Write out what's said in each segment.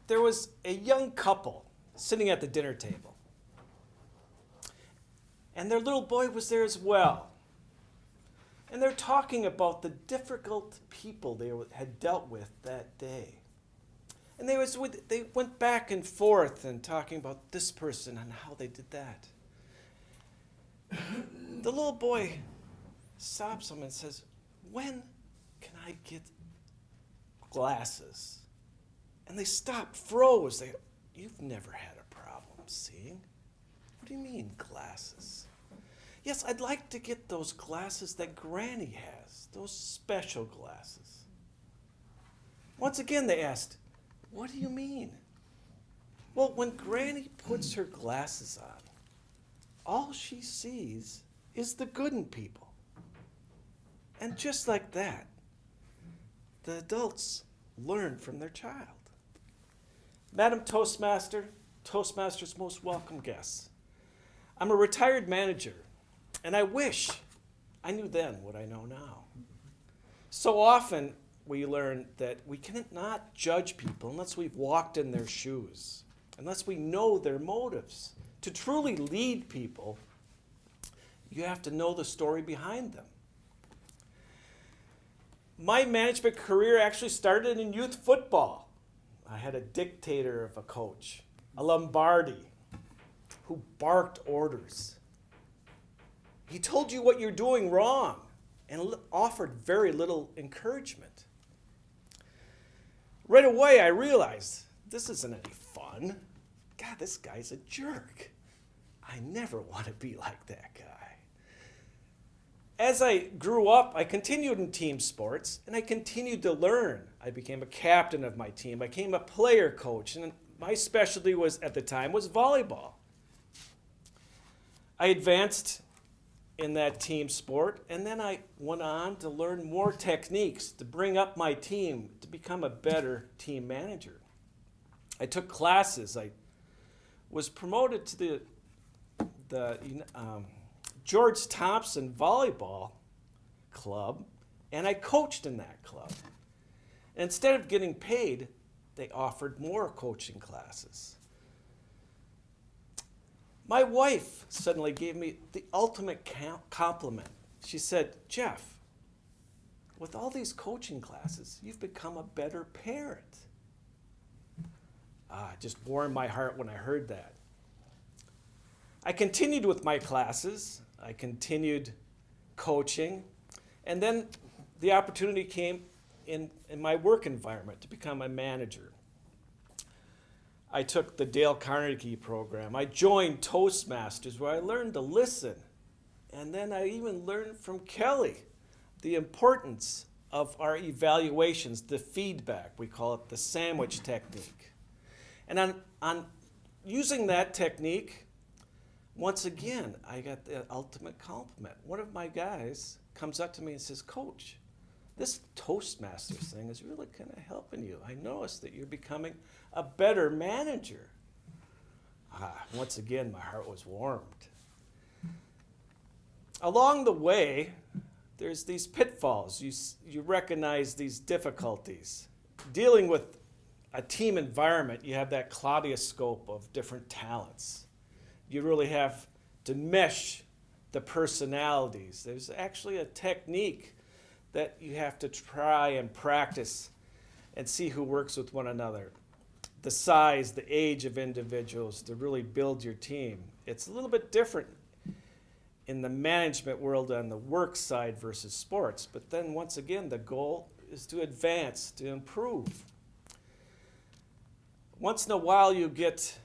there was a young couple sitting at the dinner table. And their little boy was there as well. And they're talking about the difficult people they had dealt with that day. And they went back and forth and talking about this person and how they did that. The little boy stops them and says, "When can I get glasses?" And they stopped, froze. "You've never had a problem seeing. What do you mean, glasses?" "Yes, I'd like to get those glasses that Granny has, those special glasses." Once again, they asked, "What do you mean?" "Well, when Granny puts her glasses on, all she sees is the good in people." And just like that, the adults learn from their child. Madam Toastmaster, Toastmasters' most welcome guests. I'm a retired manager, and I wish I knew then what I know now. So often we learn that we cannot judge people unless we've walked in their shoes, unless we know their motives. To truly lead people, you have to know the story behind them. My management career actually started in youth football. I had a dictator of a coach, a Lombardi, who barked orders. He told you what you're doing wrong and offered very little encouragement. Right away, I realized this isn't any fun. God, this guy's a jerk. I never want to be like that guy. As I grew up, I continued in team sports, and I continued to learn. I became a captain of my team. I became a player coach, and my specialty at the time was volleyball. I advanced in that team sport, and then I went on to learn more techniques to bring up my team to become a better team manager. I took classes. I was promoted to the George Thompson Volleyball Club, and I coached in that club. And instead of getting paid, they offered more coaching classes. My wife suddenly gave me the ultimate compliment. She said, "Jeff, with all these coaching classes, you've become a better parent." It just warmed my heart when I heard that. I continued with my classes. I continued coaching. And then the opportunity came in my work environment to become a manager. I took the Dale Carnegie program. I joined Toastmasters, where I learned to listen. And then I even learned from Kelly the importance of our evaluations, the feedback. We call it the sandwich technique. And on using that technique, once again, I got the ultimate compliment. One of my guys comes up to me and says, "Coach, this Toastmasters thing is really kind of helping you. I noticed that you're becoming a better manager." Once again, my heart was warmed. Along the way, there's these pitfalls. You recognize these difficulties. Dealing with a team environment, you have that kaleidoscope of different talents. You really have to mesh the personalities. There's actually a technique that you have to try and practice and see who works with one another. The size, the age of individuals to really build your team. It's a little bit different in the management world on the work side versus sports. But then once again, the goal is to advance, to improve. Once in a while you get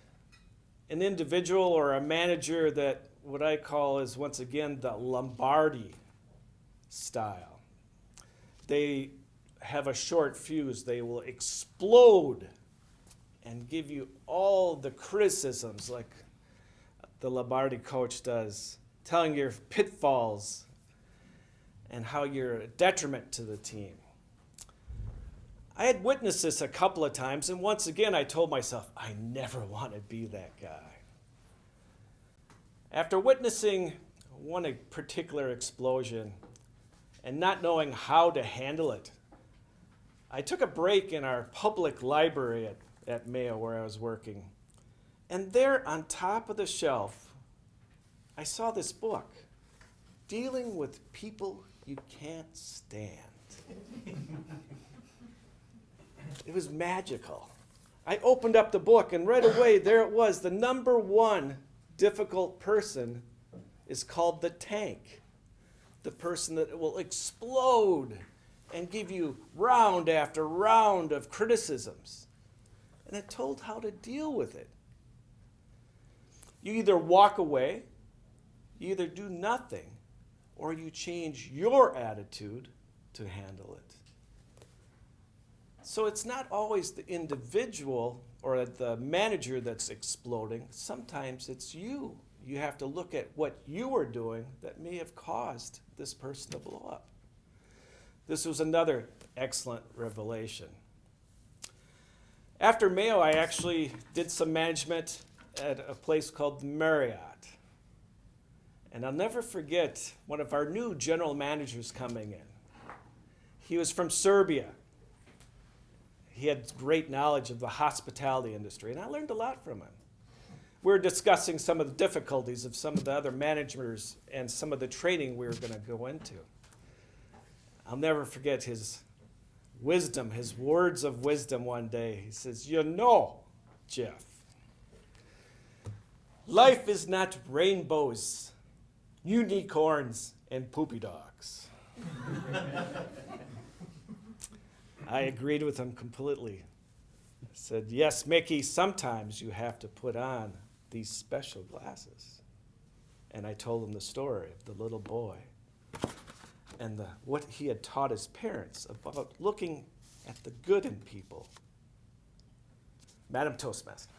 an individual or a manager that what I call is once again the Lombardi style. They have a short fuse. They will explode and give you all the criticisms like the Lombardi coach does, telling your pitfalls and how you're a detriment to the team. I had witnessed this a couple of times, and once again I told myself, I never want to be that guy. After witnessing one particular explosion and not knowing how to handle it, I took a break in our public library at Mayo where I was working. And there on top of the shelf, I saw this book, Dealing with People You Can't Stand. It was magical. I opened up the book, and right away, there it was. The number one difficult person is called the tank. The person that will explode and give you round after round of criticisms. And it told how to deal with it. You either walk away, you either do nothing, or you change your attitude to handle it. So it's not always the individual or the manager that's exploding. Sometimes it's you. You have to look at what you are doing that may have caused this person to blow up. This was another excellent revelation. After Mayo, I actually did some management at a place called Marriott. And I'll never forget one of our new general managers coming in. He was from Serbia. He had great knowledge of the hospitality industry, and I learned a lot from him. We were discussing some of the difficulties of some of the other managers and some of the training we were going to go into. I'll never forget his wisdom, his words of wisdom one day. He says, "You know, Jeff, life is not rainbows, unicorns, and poopy dogs." I agreed with him completely. I said, "Yes, Mickey, sometimes you have to put on these special glasses." And I told him the story of the little boy and what he had taught his parents about looking at the good in people. Madam Toastmaster.